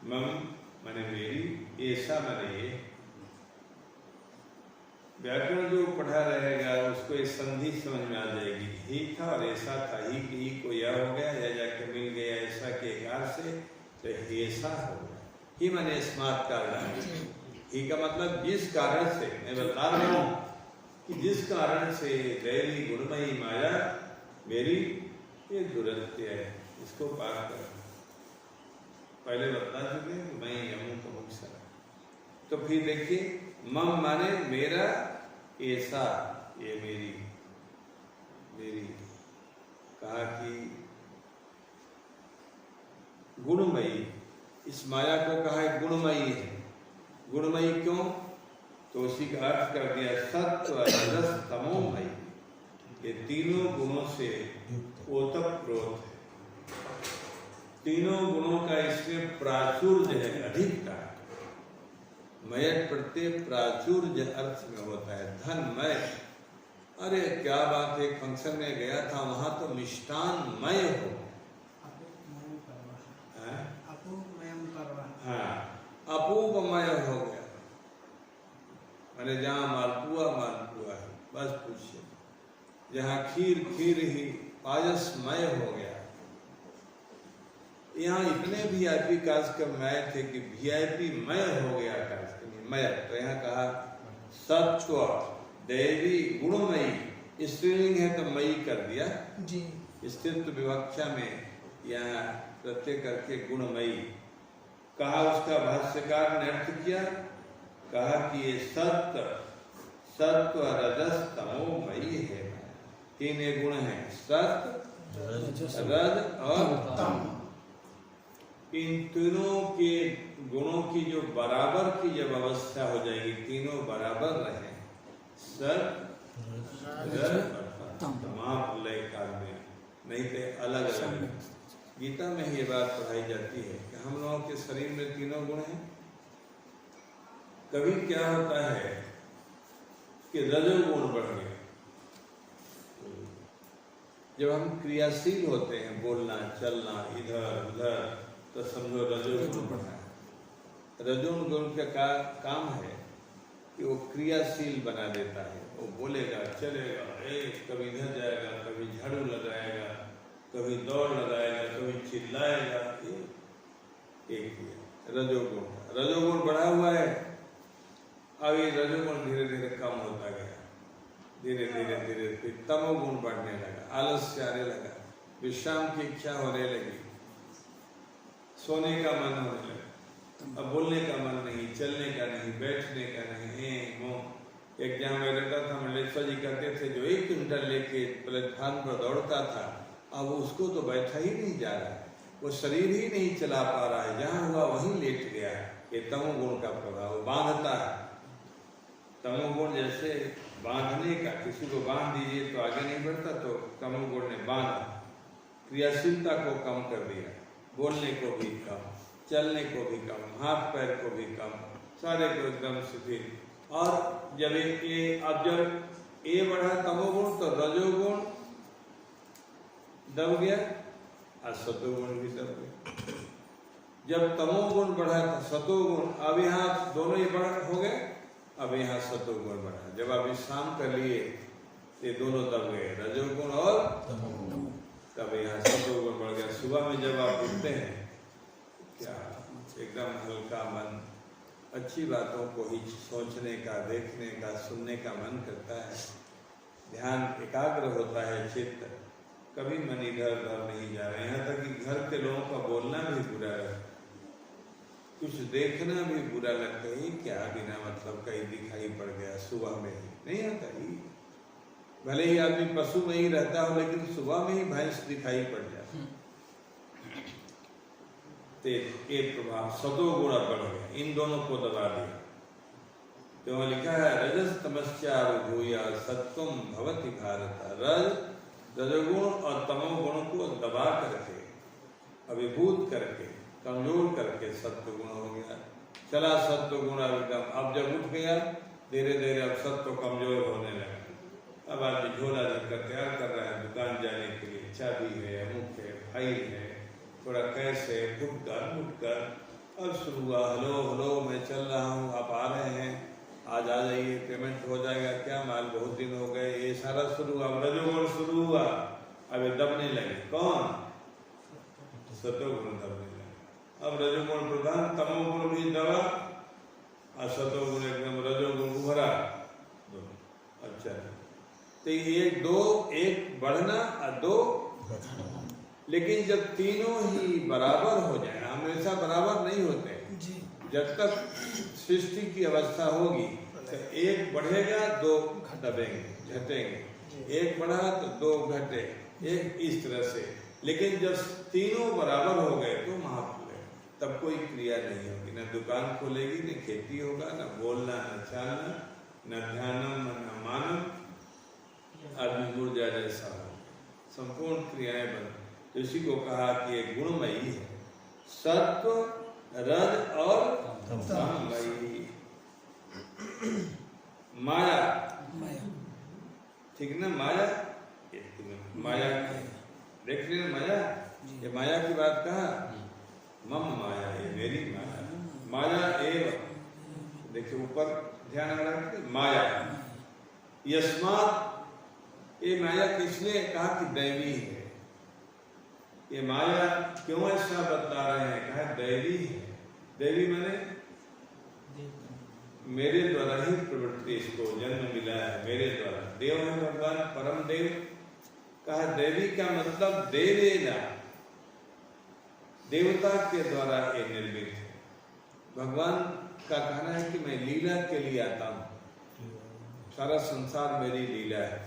मम माने मेरी, ऐसा माने ये। व्याकरण जो पढ़ा रहेगा उसको ये संधि समझ में आ जाएगी। ही था और ऐसा था, ही को यह हो गया, यह जाके मिल गया ऐसा के एकार से, तो ऐसा हो गया। ही माने स्मार्ट कारण, ही का मतलब जिस कारण से, मैं बता रहा हूँ कि जिस कारण से दैवी गुणमयी माया मेरी ये दुरत्य है, इसको पार कर। पहले बता चुके मैं यमू तो मुक्सा। तो फिर देखिए, मम माने मेरा, ऐसा ये मेरी, मेरी कहा कि गुणमयी, इस माया को कहा है गुणमयी है। गुणमयी क्यों? तो उसी का अर्थ कर दिया सत्व रजस तमोमयी, ये तीनों गुणों से ओतप्रोत है। तीनों गुणों का इसमें प्राचुर्य है, अधिकता। मय प्रत्यय प्राचुर्य अर्थ में होता है, धनमय। अरे क्या बात है, फंक्शन में गया था, वहां तो मिष्टानमय हो। हाँ, अपूपमय हो गया, माने जहाँ मालपुआ मालपुआ है, बस पूछिए। जहाँ खीर खीर ही पायसमय हो गया। यहाँ इतने वीआईपी कार्यक्रम मय थे कि वीआईपी मय हो गया कार्यक्रम मय। तो यहाँ कहा सत्व देवी गुणमयी, स्त्रीलिंग है तो मयी कर दिया जी। स्त्रीत्व विवक्षा में यहाँ प्रत्यय करके गुणमयी कहा। उसका भाष्यकार ने अर्थ किया, कहा कि ये सत्व रजस तमोमयी है। तीन गुण हैं, सत्व रज और तम। इन तीनों के गुणों की जो बराबर की जब अवस्था हो जाएगी, तीनों बराबर रहे, तमाम लय काल में, नहीं तो अलग अलग। गीता में ही ये बात पढ़ाई जाती है कि हम लोगों के शरीर में तीनों गुण हैं। कभी क्या होता है कि रजोगुण बढ़ गया। जब हम क्रियाशील होते हैं, बोलना चलना इधर उधर, तो समझो रजोगुण बढ़ा है। रजोगुण का काम है कि वो क्रियाशील बना देता है। वो बोलेगा चलेगा, कभी इधर जाएगा, कभी झाड़ू लगाएगा, कभी दौड़ लगाएगा, कभी चिल्लाएगा। एक रजोगुण, रजोगुण बढ़ा हुआ है। अब ये रजोगुण धीरे धीरे कम होता गया, धीरे धीरे धीरे फिर तमोगुण बढ़ने लगा, आलस्य आने लगा, विश्राम की इच्छा होने लगी, सोने का मन होने लगा, अब बोलने का मन नहीं, चलने का नहीं, बैठने का नहीं। एक जहाँ मैं रहता था, मंडलेश्वर जी कहते थे, जो 1 क्विंटल लेके प्लेटफार्म पर दौड़ता था, अब उसको तो बैठा ही नहीं जा रहा है, वो शरीर ही नहीं चला पा रहा है, जहाँ हुआ वहीं लेट गया है। ये तमोगुण का प्रभाव बांधता है। तमोगुण जैसे बांधने का, किसी को बांध दीजिए तो आगे नहीं बढ़ता, तो तमोगुण ने बांधा, क्रियाशीलता को कम कर दिया, बोलने को भी कम, चलने को भी कम, हाथ पैर को भी कम, सारे को एकदम शिथिल। और जब अब जब ये बढ़ा तमोगुण, तो रजोगुण दब गया और सतोगुण भी दब गया। जब तमोगुण बढ़ा था सतोगुण, अब यहाँ दोनों ही बढ़ हो गए, अब यहाँ सतोगुण बढ़ा। जब आप विश्राम कर लिए, ये दोनों दब गए, रजोगुण और तमोगुण, तब यहाँ सतोगुण बढ़ गया। सुबह में जब आप उठते हैं, क्या एकदम हल्का मन, अच्छी बातों को ही सोचने का, देखने का, सुनने का मन करता है, ध्यान एकाग्र होता है चित्त, कभी मन इधर उधर नहीं जा रहे। यहाँ तक कि घर के लोगों का बोलना भी बुरा लगता है, कुछ देखना भी बुरा लगता है। क्या बिना मतलब कहीं दिखाई पड़ गया, सुबह में ही नहीं आता ही, भले ही आदमी पशु में ही रहता हो, लेकिन सुबह में ही भैंस दिखाई पड़ जाती। एक प्रभाव सतोगुण बढ़ गया, इन दोनों को दबा दिया। तो लिखा है रजस तमस्यारूढ़ूया सत्वम भवति भारत। रजोगुण और तमोगुण को दबा करके, अभिभूत करके, कमजोर करके सत्वगुण हो गया। चला सत्वगुण एकदम, अब जब उठ गया धीरे धीरे, अब सत्व कमजोर होने लगा। अब आदमी झोला लेकर तैयार कर रहा है दुकान जाने के लिए, चाबी है, अमुक है, फाइल है, थोड़ा कैश है, फुटकर मुटकर, अब शुरू हुआ, हेलो हेलो मैं चल रहा हूँ, आप आ रहे हैं, आज आ जाइए, पेमेंट हो जाएगा, क्या माल, बहुत दिन हो गए, ये सारा शुरू हुआ। अब रजोगुण शुरू हुआ, अब ये दबने लगे। कौन? सतोगुण दबने लगे। अब रजोगुण प्रधान, तमोगुण भी दबा और सतोगुण एकदम, रजोगुण उभरा। अच्छा, तो ये दो, एक बढ़ना और दो, लेकिन जब तीनों ही बराबर हो जाए, हमेशा बराबर नहीं होते, जब तक सृष्टि की अवस्था होगी तो एक बढ़ेगा, दो दबेंगे, घटेंगे, एक बढ़ा तो दो घटे, एक इस तरह से। लेकिन जब तीनों बराबर हो गए तो महापुरुष, तब कोई क्रिया नहीं होगी, न दुकान खोलेगी, न खेती होगा, न बोलना, न चालना, न ध्यानम, न मानम, आदमी ऊर्जा जैसा हो, संपूर्ण क्रियाएं बन। इसी को कहा कि एक गुणमयी है, सत्व, रज और तममयी। माया, ठीक ना, माया, माया देख रहे हैं, माया, ये माया की बात कहा, मम माया, ये मेरी माया, माया एव, देखिए ऊपर ध्यान रखिए, माया, यस्मात्, ये माया किसने कहा कि दैवी है। ये माया क्यों ऐसा बता रहे हैं, कहा दैवी है। दैवी माने मेरे द्वारा ही प्रवृत्ति, इसको जन्म मिला है मेरे द्वारा। देव है भगवान, परम देव। कहा दैवी का मतलब देवेना, देवता के द्वारा ये निर्मित है। भगवान का कहना है कि मैं लीला के लिए आता हूँ, सारा संसार मेरी लीला है।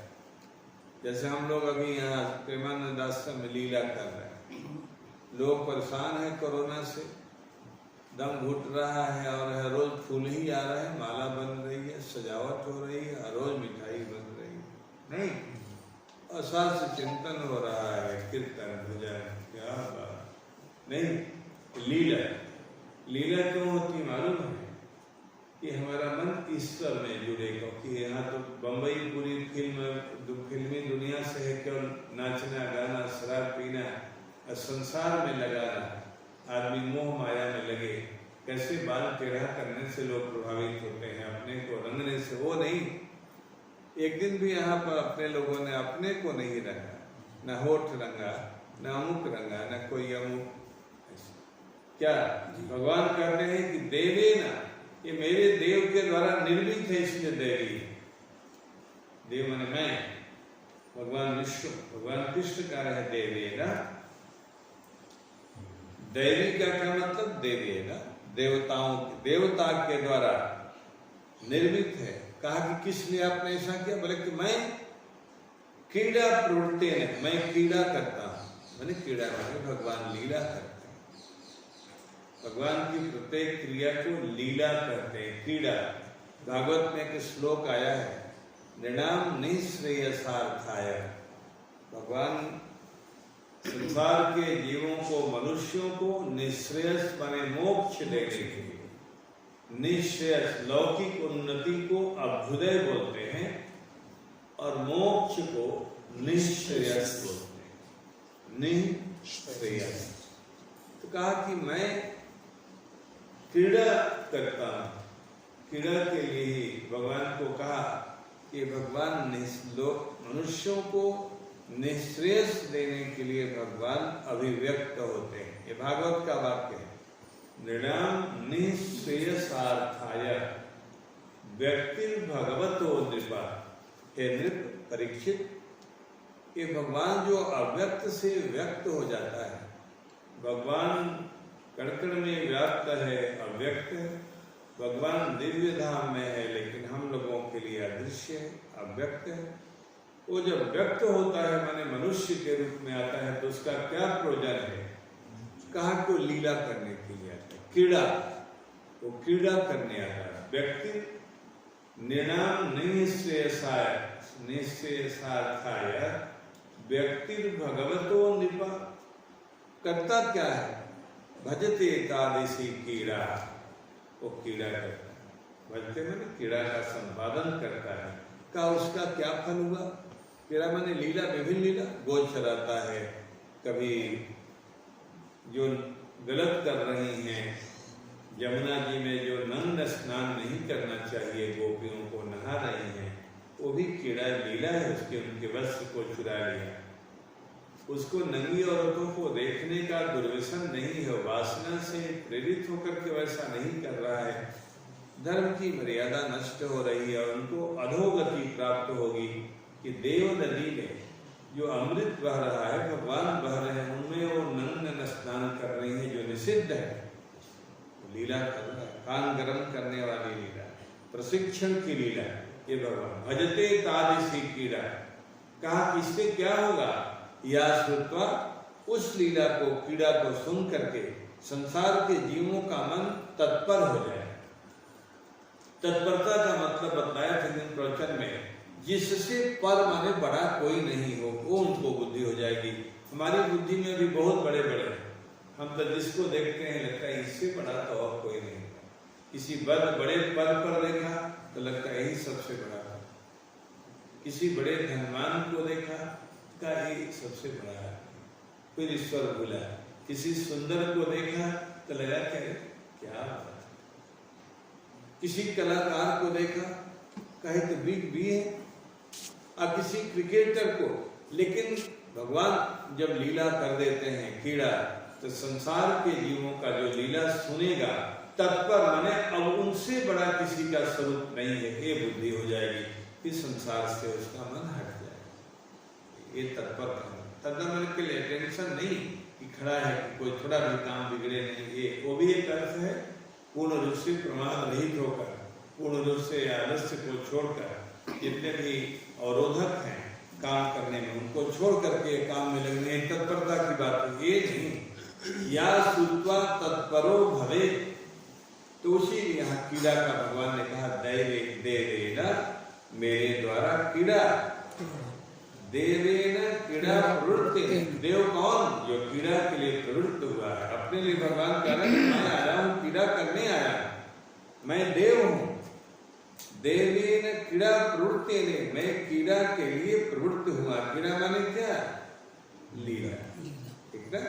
जैसे हम लोग अभी यहाँ प्रेमानंद आश्रम में लीला कर रहे हैं, लोग परेशान हैं कोरोना से, दम घुट रहा है, और हर रोज फूल ही आ रहे हैं, माला बन रही है, सजावट हो रही है, हर रोज मिठाई बन रही है, नहीं, और साथ से चिंतन हो रहा है, कीर्तन भजन, क्या बात नहीं। लीला, लीला क्यों होती मालूम है कि हमारा मन ईश्वर में जुड़े, क्योंकि यहाँ तो बम्बई पूरी फिल्मी दुनिया से है, केवल नाचना गाना शराब पीना और संसार में लगाना। आदमी मोह माया में लगे, कैसे बाल टेढ़ा करने से लोग प्रभावित होते हैं, अपने को रंगने से। वो नहीं, एक दिन भी यहाँ पर अपने लोगों ने अपने को नहीं रंगा, न होठ रंगा, न अमुक रंगा, न कोई अमुक। क्या भगवान कहते हैं कि देवे ना, ये मेरे देव के द्वारा निर्मित है, इसलिए देवी। देव माने मैं, भगवान विष्णु, भगवान कृष्ण का है देवे ना। दैवी का क्या मतलब, देवी ना, देवताओं, देवता के द्वारा निर्मित है। कहा कि किस लिए आपने ऐसा किया, बोले कि मैं क्रीड़ा प्रवृत्ति है, मैं क्रीड़ा करता हूं। मैंने क्रीड़ा माने भगवान लीला करते हैं, भगवान की प्रत्येक क्रिया को लीला करते हैं, क्रीड़ा। भागवत में एक श्लोक आया है, नृणाम निःश्रेयसार्थाय, भगवान संसार के जीवों को, मनुष्यों को निःश्रेयस माने मोक्ष देने के लिए, निःश्रेयस लौकिक उन्नति को अभ्युदय बोलते हैं, और मोक्ष को निःश्रेयस बोलते हैं, निःश्रेयस। तो कहा कि मैं क्रीड़ा करता हूं, क्रीड़ा के लिए ही भगवान को कहा कि भगवान मनुष्यों को निःश्रेयस देने के लिए भगवान अभिव्यक्त होते हैं। ये भागवत का वाक्य है, नृणाम निःश्रेयसार्थाय व्यक्ति भगवतो नृपा। हे नृप परीक्षित, ये भगवान जो अव्यक्त से व्यक्त हो जाता है, भगवान कण-कण में व्याप्त है, अव्यक्त है। भगवान दिव्य धाम में है, लेकिन हम लोगों के लिए अदृश्य है, अव्यक्त है। वो जब व्यक्त होता है माने मनुष्य के रूप में आता है, तो उसका क्या प्रयोजन है, कहा को लीला करने के लिए आता है, क्रीड़ा, वो क्रीड़ा करने आता है। व्यक्ति निर्णाम निःश्रेयसाय, निःश्रेयसार्थाय व्यक्ति भगवतो नृपा। करता क्या है, भजते एकादशी क्रीड़ा, वो क्रीड़ा करता है, भजते माने क्रीड़ा का संपादन करता है। का उसका क्या फल हुआ, क्रीड़ा माने लीला, विभिन्न लीला, गोद चराता है, कभी जो गलत कर रही हैं यमुना जी में जो नंग स्नान नहीं करना चाहिए, गोपियों को नहा रही हैं, वो भी कीड़ा लीला है, उसके उनके वस्त्र को चुरा लिया। उसको नंगी औरतों को देखने का दुर्व्यसन नहीं है, वासना से प्रेरित होकर के वैसा नहीं कर रहा है। धर्म की मर्यादा नष्ट हो रही है और उनको अधोगति प्राप्त होगी कि देव नदी में जो अमृत बह रहा है, भगवान बह रहे हैं, उनमें वो नंग स्नान कर रही है, जो निषिद्ध है। लीला कर रहा है, कान गर्म करने वाली लीला, प्रशिक्षण की लीला। ये भगवान भजते तादृशी कीड़ा, कहा कि इससे क्या होगा, या श्रुत्वा, उस लीला को, कीड़ा को सुन करके संसार के जीवों का मन तत्पर हो जाए। तत्परता का मतलब बताया था दिन प्रवचन में, जिससे पर माने बड़ा कोई नहीं हो, वो उनको बुद्धि हो जाएगी। हमारी बुद्धि में भी बहुत बड़े बड़े, हम तो जिसको देखते हैं लगता है इससे बड़ा तो और कोई नहीं। किसी बड़े पद पर देखा तो लगता है यही सबसे बड़ा है। किसी बड़े धनवान को देखा का यही सबसे बड़ा है, फिर ईश्वर भूला। किसी सुंदर को देखा तो लगा क्या बात। किसी कलाकार को देखा, कहे तो बिग बी है, और किसी क्रिकेटर को। लेकिन भगवान जब लीला कर देते हैं कीड़ा, तो संसार के जीवों का जो लीला सुनेगा तत्पर माने अब उनसे बड़ा किसी का स्वरूप नहीं है, ये बुद्धि हो जाएगी। फिर संसार से उसका मन हट जाएगा। ये तत्पर तत्पर के लिए टेंशन नहीं कि खड़ा है कि कोई थोड़ा भी काम बिगड़े नहीं, ये वो भी एक अर्थ है। पूर्ण रूप से प्रमाद रहित होकर, पूर्ण रूप से आलस्य को छोड़कर, जितने भी अवरोधक हैं काम करने में, उनको छोड़ करके काम में लगने, तत्परता की बात ये नहीं। या श्रुत्वा तत्परो भवे, तो उसी यहाँ कीड़ा का भगवान ने कहा दैवे दे देना, मेरे द्वारा कीड़ा, देवेन कीड़ा प्रवृत्ति। देव कौन, जो कीड़ा के लिए प्रवृत्त हुआ है। अपने लिए भगवान कह रहे हैं मैं आया हूँ कीड़ा करने आया, मैं देव हूँ। देवेन कीड़ा प्रवृत्ति ने, मैं कीड़ा के लिए प्रवृत्त हुआ। कीड़ा माने क्या, लीला, ठीक ना।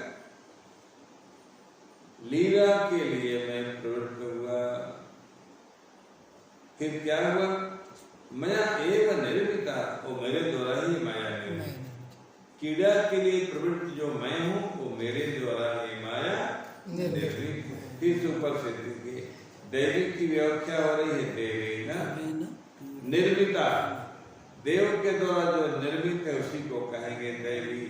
लीला के लिए मैं प्रवृत्त हुआ। फिर क्या हुआ, माया एवं निर्मिता, वो मेरे द्वारा ही माया निर्मित। कीड़ा के लिए प्रवृत्त जो मैं हूँ, वो मेरे द्वारा ही माया निर्मित। फिर ऊपर से दैविक की व्याख्या हो रही है, देवेना निर्मिता, देव के द्वारा जो निर्मित है उसी को कहेंगे दैवी।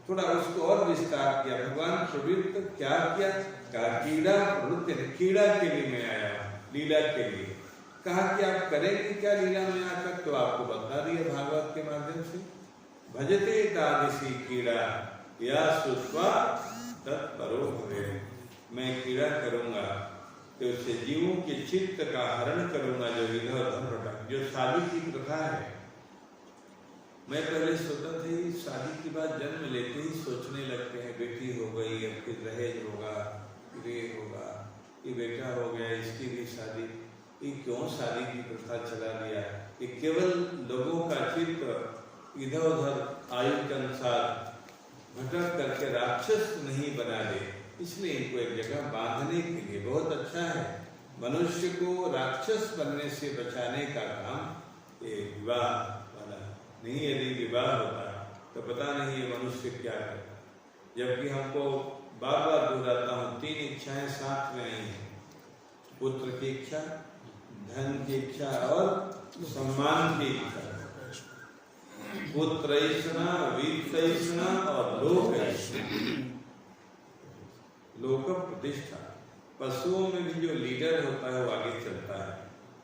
थोड़ा उसको और विस्तार किया, भगवान प्रवृत्त क्या किया, कहा कीड़ा प्रवृत्ति, कीड़ा के लिए मैं आया, लीला के लिए। कहा कि आप करेंगे क्या लीला में आकर, तो आपको बता दिया भागवत के माध्यम से। भजते तादृशी कीड़ा या श्रुत्वा तत्परो भवे, मैं कीड़ा करूंगा तो उससे जीवों के चित्त का हरण करूंगा, जो इधर उधर भटक, जो शादी की प्रथा है। मैं पहले सोचता था शादी की बात जन्म लेते ही सोचने लगते हैं, बेटी हो गई, अब फिर दहेज होगा, ये होगा, ये बेटा हो गया, इसकी भी शादी। ये क्यों शादी की प्रथा चला दिया, ये केवल लोगों का चित्त इधर उधर आयु के अनुसार भटक करके राक्षस नहीं बना दे, इसलिए इनको एक जगह बांधने के लिए बहुत अच्छा है। मनुष्य को राक्षस बनने से बचाने का काम ये विवाह वाला नहीं। यदि विवाह होता तो पता नहीं ये मनुष्य क्या करता। जबकि हमको बार बार दोहराता हूँ, 3 इच्छाएं साथ में आई हैं, पुत्र की इच्छा, धन की इच्छा और सम्मान की इच्छा। पुत्र ऐसा, वित्त ऐसा और लोक ऐसा, लोक प्रतिष्ठा। पशुओं में भी जो लीडर होता है वो आगे चलता है।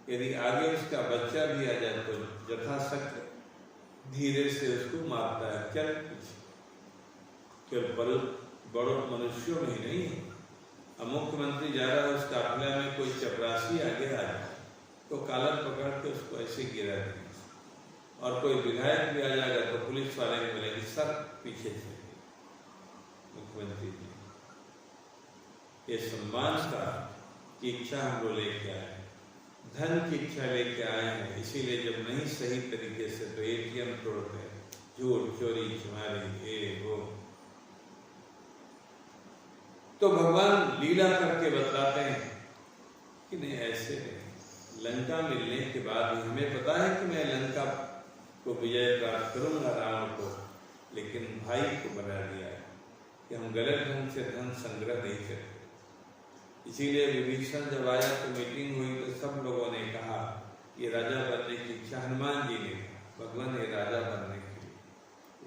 यदि आगे उसका बच्चा भी आ जाए तो यथाशक्ति धीरे से उसको मारता है। क्या बड़ों मनुष्यों में ही नहीं है। अब मुख्यमंत्री जा रहा है, उस काफिला में कोई चपरासी आगे आया तो कॉलर पकड़ के उसको ऐसे गिरा देंगे, और कोई विधायक भी आ जाएगा तो पुलिस वाले भी बोलेंगे सर पीछे से। मुख्यमंत्री जी ये सम्मान का की इच्छा हम लोग लेके आए, धन की इच्छा लेके आए हैं। इसीलिए जब नहीं सही तरीके से तो एटीएम तोड़ते हैं, झूठ चोरी चुमारी ये वो। तो भगवान लीला करके बतलाते हैं कि नहीं, ऐसे नहीं। लंका मिलने के बाद हमें पता है कि मैं लंका को विजय प्राप्त करूंगा रावण को, लेकिन भाई को बना दिया है कि हम गलत ढंग से धन संग्रह नहीं करते। इसीलिए विभीषण जब आया तो मीटिंग हुई तो सब लोगों ने कहा ये राजा बनने की इच्छा हनुमान जी ने, भगवान ने राजा बनने के लिए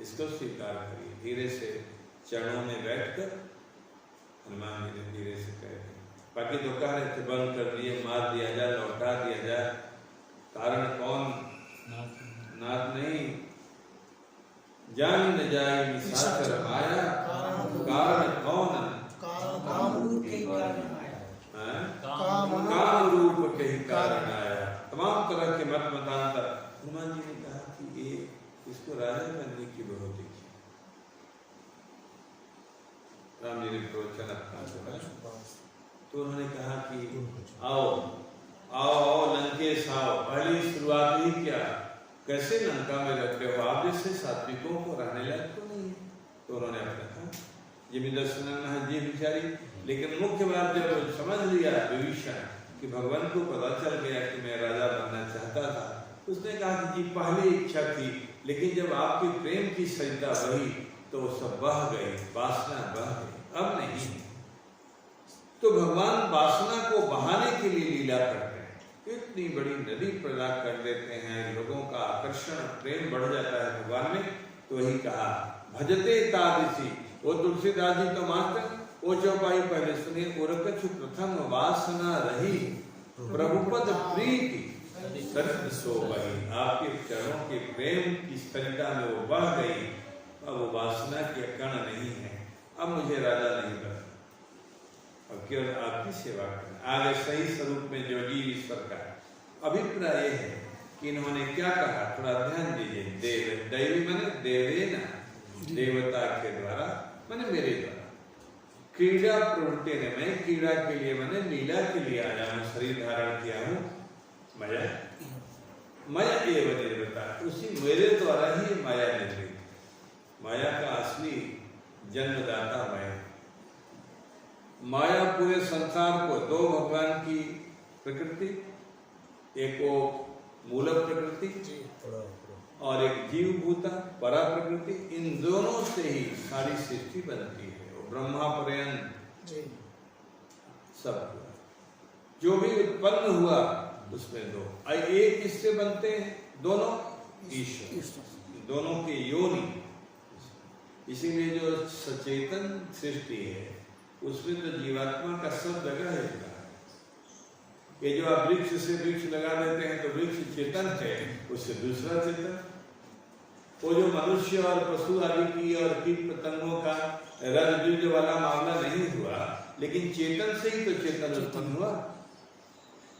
इसको स्वीकार करिए। धीरे से चरणों में बैठकर हनुमान जी ने धीरे से कह दिया। बाकी तो कह रहे थे बंद कर दिए, मार दिया जाए, लौटा दिया जाए, कारण कौन नाथ नहीं जान न जाए निशाचर माया, कारण कौन काम रूप के कारण आया। तमाम तरह के मत मतांतर। हनुमान जी ने कहा कि ये इसको राजा बनने की बहुत इच्छा। राम जी ने प्रवचन अपना सुना तो उन्होंने कहा कि आओ आओ आओ लंकेश आओ। पहली शुरुआत ही क्या, कैसे लंका में रहते हो, आप जैसे सात्विकों को रहने लायक तो नहीं है। तो उन्होंने अपना कहा ये भी दर्शन जी बिचारी। लेकिन मुख्य बात जब समझ लिया विभीषण कि भगवान को पता चल गया कि मैं राजा बनना चाहता था, उसने कहा कि जी पहली इच्छा थी, लेकिन जब आपके प्रेम की सरिता बही तो सब बह गई, वासना बह गई, अब नहीं। तो भगवान वासना को बहाने के लिए लीला करते हैं, इतनी बड़ी नदी पैदा कर देते हैं, लोगों का आकर्षण प्रेम बढ़ जाता है भगवान में। तो वही कहा भजते तादृशी। वो तुलसीदास जी तो मानते, वो चौपाई पहले सुनिए। उरकछु प्रथम वासना रही, प्रभुपद प्रीति सरित सो बही। आपके चरणों के प्रेम की सरिता में वो बह गई, अब वो वासना के कण नहीं है, अब मुझे राजा नहीं बना, अब केवल आपकी सेवा करना। आगे सही स्वरूप में जो जीव ईश्वर का अभिप्राय है कि इन्होंने क्या कहा, थोड़ा ध्यान दीजिए। देव दैवी माने देवेना, देवता के द्वारा माने मेरे द्वारा। क्रीड़ा प्रवृत्ति ने, मैं क्रीड़ा के लिए माने लीला के लिए आया हूँ, शरीर धारण किया हूँ। माया माया एवं निर्मिता, उसी मेरे द्वारा ही माया निर्मित। माया का असली जन्मदाता माया। माया पूरे संसार को, दो भगवान की प्रकृति, एक वो मूल प्रकृति और एक जीव भूता परा प्रकृति, इन दोनों से ही सारी सृष्टि बनती है। वो ब्रह्मा पर्यंत सब जो भी उत्पन्न हुआ उसमें दो, एक किससे बनते हैं, दोनों ईश्वर, दोनों के योनि। इसीलिए जो सचेतन सृष्टि है उसमें तो जीवात्मा का सब जगह है। ये जो आप वृक्ष से वृक्ष लगा देते हैं तो वृक्ष चेतन है, उससे दूसरा चेतन। वो जो मनुष्य और पशु आदि की और कीट पतंगों का रज वाला मामला नहीं हुआ, लेकिन चेतन से ही तो चेतन उत्पन्न हुआ।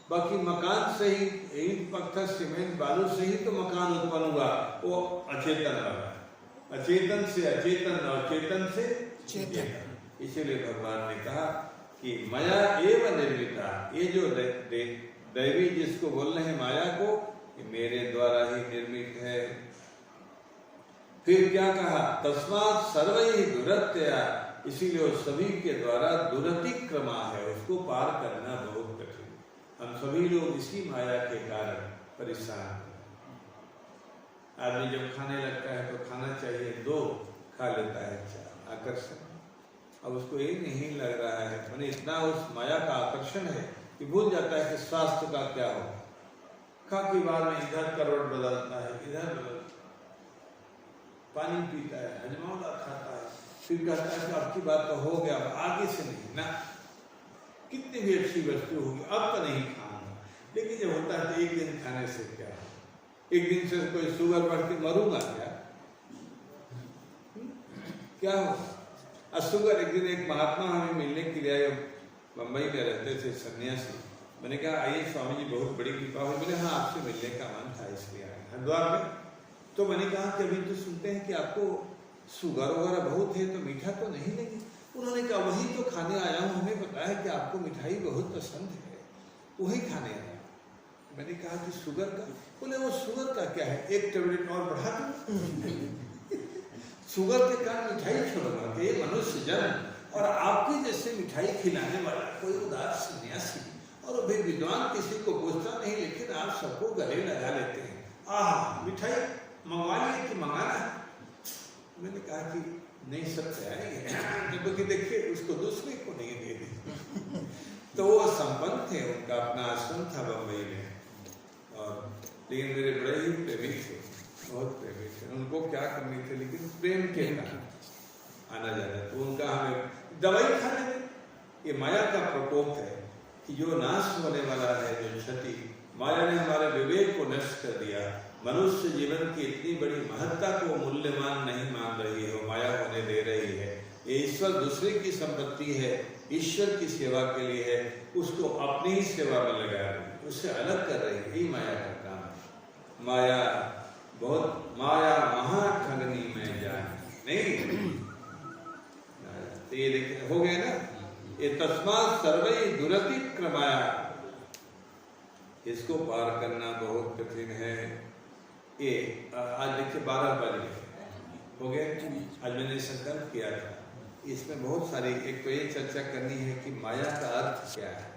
बाकी मकान से ही, ईंट पत्थर सीमेंट बालू से ही तो मकान उत्पन्न हुआ, वो अचेतन वाला। अचेतन से अचेतन और चेतन से चेतन। इसीलिए भगवान ने कहा कि माया एवं निर्मिता, ये जो दैवी जिसको बोल रहे हैं माया को, ये मेरे द्वारा ही निर्मित है। फिर क्या कहा, तस्मात् सर्वैः दुरत्या, इसीलिए वो सभी के द्वारा दुरतिक्रमा है, उसको पार करना बहुत कठिन। हम सभी लोग इसी माया के कारण परेशान। आदमी जब खाने लगता है तो खाना चाहिए दो, खा लेता है चार, आकर्षण। अब उसको ये नहीं लग रहा है, मैंने इतना उस माया का आकर्षण है कि भूल जाता है कि स्वास्थ्य का क्या होगा। खा के बाद में इधर करवट बदलता है, इधर पानी पीता है, हजमौला खाता है, फिर कहता है कि आपकी बात तो हो गया, आगे से नहीं ना, कितनी भी अच्छी वस्तु होगी अब तो नहीं खाऊंगा। लेकिन जब होता है तो एक दिन खाने से क्या, एक दिन से कोई शुगर बढ़ के मरूंगा क्या होगा? शुगर, एक दिन एक महात्मा हमें मिलने के लिए आए, मुंबई में रहते थे सन्यासी। मैंने कहा आइए स्वामी जी, बहुत बड़ी कृपा हुई। बोले हाँ, आपसे मिलने का मन था इसलिए आए हरिद्वार में। तो मैंने कहा कि अभी तो सुनते हैं कि आपको शुगर वगैरह बहुत है, तो मीठा तो नहीं लेंगे? उन्होंने कहा वही तो खाने आया हूँ, हमें पता है कि आपको मिठाई बहुत पसंद है, वही खाने आया। मैंने कहा कि शुगर का? बोले वो शुगर का क्या है, एक टेबलेट और बढ़ा दो। शुगर के कारण मिठाई छोड़ना कि मनुष्य जन्म, और आपके जैसे मिठाई खिलाने वाला कोई उदार सन्यासी, और तो भाई विद्वान किसी को पूछता नहीं, लेकिन आप सबको गले लगा लेते हैं। मिठाई मंगवा लिए कि मंगाना है? मैंने कहा कि नहीं, सब तैयारी है, क्योंकि देखिए उसको दूसरे को नहीं दे दी। तो वो संपन्न थे, उनका अपना आश्रम था बम्बई में, और लेकिन मेरे बड़े ही प्रेमी थे, बहुत प्रेमी थे। उनको क्या करनी थी, लेकिन प्रेम के कारण आना जाना, तो उनका हमें दवाई खाने में, ये माया का प्रकोप है कि जो नाश होने वाला है, जो क्षति, माया ने हमारे विवेक को नष्ट कर दिया। मनुष्य जीवन की इतनी बड़ी महत्ता को मूल्यवान नहीं मान रही है, वो माया होने दे रही है। ये ईश्वर दूसरे की संपत्ति है, ईश्वर की सेवा के लिए है, उसको अपनी ही सेवा में लगा रही है, उससे अलग कर रही है। यही माया का काम है। माया बहुत, माया महाठगनी में जाए नहीं। तो ये देखिए हो गया ना, ये तस्मात् सर्वै दुरतिक्रमाया, इसको पार करना बहुत कठिन है। ये आज देखिए 12 बज गए, हो गए। आज मैंने संकल्प किया था, इसमें बहुत सारी, एक तो ये चर्चा करनी है कि माया का अर्थ क्या है,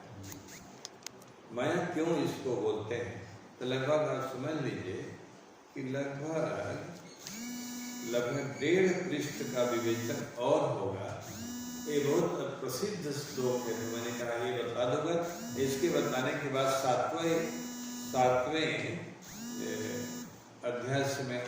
माया क्यों इसको बोलते हैं। तो लगभग आप समझ लीजिए कि लगभग 1.5 पृष्ठ का विवेचन और होगा। ये बहुत प्रसिद्ध श्लोक है, तो मैंने कहा ये बता दूंगा। इसके बताने के बाद 7वें अध्याय में